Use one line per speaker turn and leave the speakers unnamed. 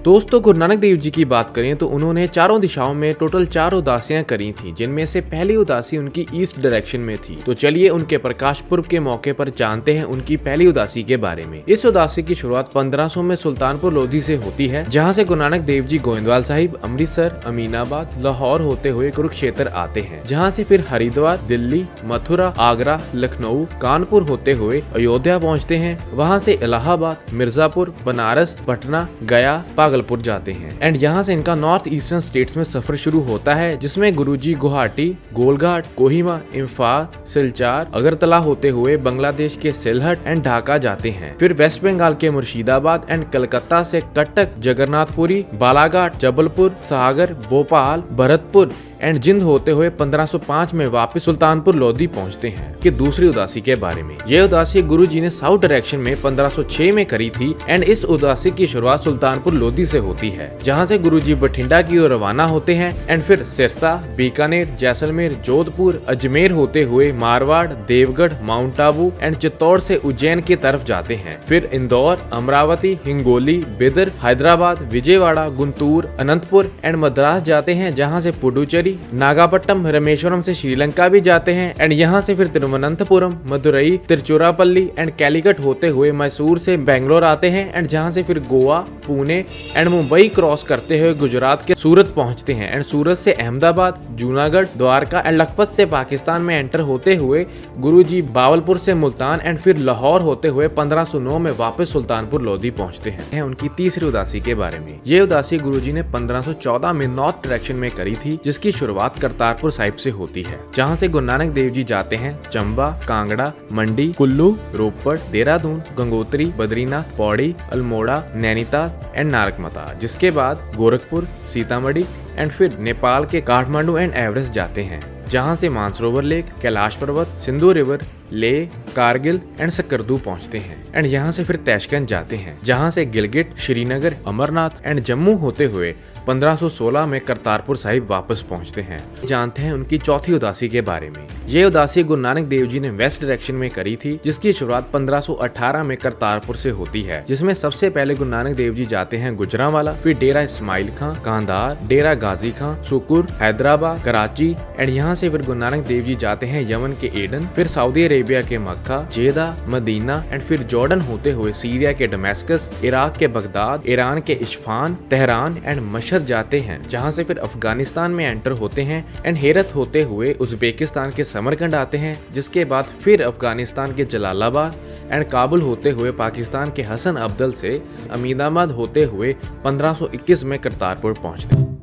दोस्तों, गुरु नानक देव जी की बात करें तो उन्होंने चारों दिशाओं में टोटल 4 उदासियां करी थी, जिनमें से पहली उदासी उनकी ईस्ट डायरेक्शन में थी। तो चलिए उनके प्रकाश पुर्ब के मौके पर जानते हैं उनकी पहली उदासी के बारे में। इस उदासी की शुरुआत 1500 में सुल्तानपुर लोधी से होती है, जहां से गुरु नानक देव जी गोविंदवाल साहिब, अमृतसर, अमीनाबाद, लाहौर होते हुए कुरुक्षेत्र आते हैं, जहाँ से फिर हरिद्वार, दिल्ली, मथुरा, आगरा, लखनऊ, कानपुर होते हुए अयोध्या पहुँचते हैं। वहाँ से इलाहाबाद, मिर्जापुर, बनारस, पटना, गया, भागलपुर जाते हैं एंड यहाँ से इनका नॉर्थ ईस्टर्न स्टेट्स में सफर शुरू होता है, जिसमें गुरुजी गुवाहाटी, गोलघाट, कोहिमा, इम्फाल, सिलचार, अगरतला होते हुए बांग्लादेश के सिलहट एंड ढाका जाते हैं। फिर वेस्ट बंगाल के मुर्शिदाबाद एंड कलकत्ता से कटक, जगन्नाथपुरी, बालाघाट, जबलपुर, सागर, भोपाल, भरतपुर एंड जिंद होते हुए 1505 में वापस सुल्तानपुर लोधी पहुंचते हैं। कि दूसरी उदासी के बारे में, ये उदासी गुरुजी ने साउथ डायरेक्शन में 1506 में करी थी एंड इस उदासी की शुरुआत सुल्तानपुर लोधी से होती है, जहां से गुरुजी बठिंडा की ओर रवाना होते हैं एंड फिर सिरसा, बीकानेर, जैसलमेर, जोधपुर, अजमेर होते हुए मारवाड़, देवगढ़, माउंट आबू एंड चित्तौड़ से उज्जैन की तरफ जाते हैं। फिर इंदौर, अमरावती, हिंगोली, बिदर, हैदराबाद, विजयवाड़ा, गुंटूर, अनंतपुर एंड मद्रास जाते हैं, जहां से पुडुचेरी, नागापट्टनम, रामेश्वरम से श्रीलंका भी जाते हैं एंड यहाँ से फिर तिरुवनंतपुरम, मदुरई, तिरुचिरापल्ली एंड कैलीकट होते हुए मैसूर से बेंगलोर आते हैं एंड जहाँ से फिर गोवा, पुणे एंड मुंबई क्रॉस करते हुए गुजरात के सूरत पहुंचते हैं एंड सूरत से अहमदाबाद, जूनागढ़, द्वारका एंड लखपत से पाकिस्तान में एंटर होते हुए गुरुजी बावलपुर से मुल्तान एंड फिर लाहौर होते हुए 1509 में वापस सुल्तानपुर लोधी पहुंचते हैं। उनकी तीसरी उदासी के बारे में, ये उदासी गुरुजी ने 1514 में नॉर्थ डायरेक्शन में करी थी, जिसकी शुरुआत करतारपुर साहिब से होती है, जहाँ से गुरु नानक देव जी जाते हैं चंबा, कांगड़ा, मंडी, कुल्लू, रोपड़, देहरादून, गंगोत्री, बद्रीनाथ, पौड़ी, अल्मोड़ा, नैनीताल एंड नारकमता, जिसके बाद गोरखपुर, सीतामढ़ी एंड फिर नेपाल के काठमांडू एंड एवरेस्ट जाते हैं, जहां से मानसरोवर लेक, कैलाश पर्वत, सिंधु रिवर, लेह, कारगिल एंड सकरदू पहुंचते हैं एंड यहाँ से फिर तैशकंद जाते हैं, जहां से गिलगिट, श्रीनगर, अमरनाथ एंड जम्मू होते हुए 1516 में करतारपुर साहिब वापस पहुंचते हैं। जानते हैं उनकी चौथी उदासी के बारे में। ये उदासी गुरु नानक देव जी ने वेस्ट डायरेक्शन में करी थी, जिसकी शुरुआत 1518 में करतारपुर से होती है, जिसमें सबसे पहले गुरु नानक देव जी जाते हैं गुजरांवाला, फिर डेरा इस्माइल खां, कांधार, डेरा गाजी खां, सुकुर, हैदराबाद, कराची एंड यहाँ से फिर गुरु नानक देव जी जाते हैं यमन के एडन, फिर सऊदी अरेबिया के मक्का, जेदा, मदीना एंड फिर जॉर्डन होते हुए सीरिया के डमस्कस, इराक के बगदाद, ईरान के इस्फान, तेहरान एंड मशहद जाते हैं, जहां से फिर अफगानिस्तान में एंटर होते हैं एंड हेरत होते हुए उज्बेकिस्तान के समरकंद आते हैं, जिसके बाद फिर अफगानिस्तान के जलालाबाद एंड काबुल होते हुए पाकिस्तान के हसन अब्दल से अमीनाबाद होते हुए 1521 में करतारपुर पहुंचते हैं।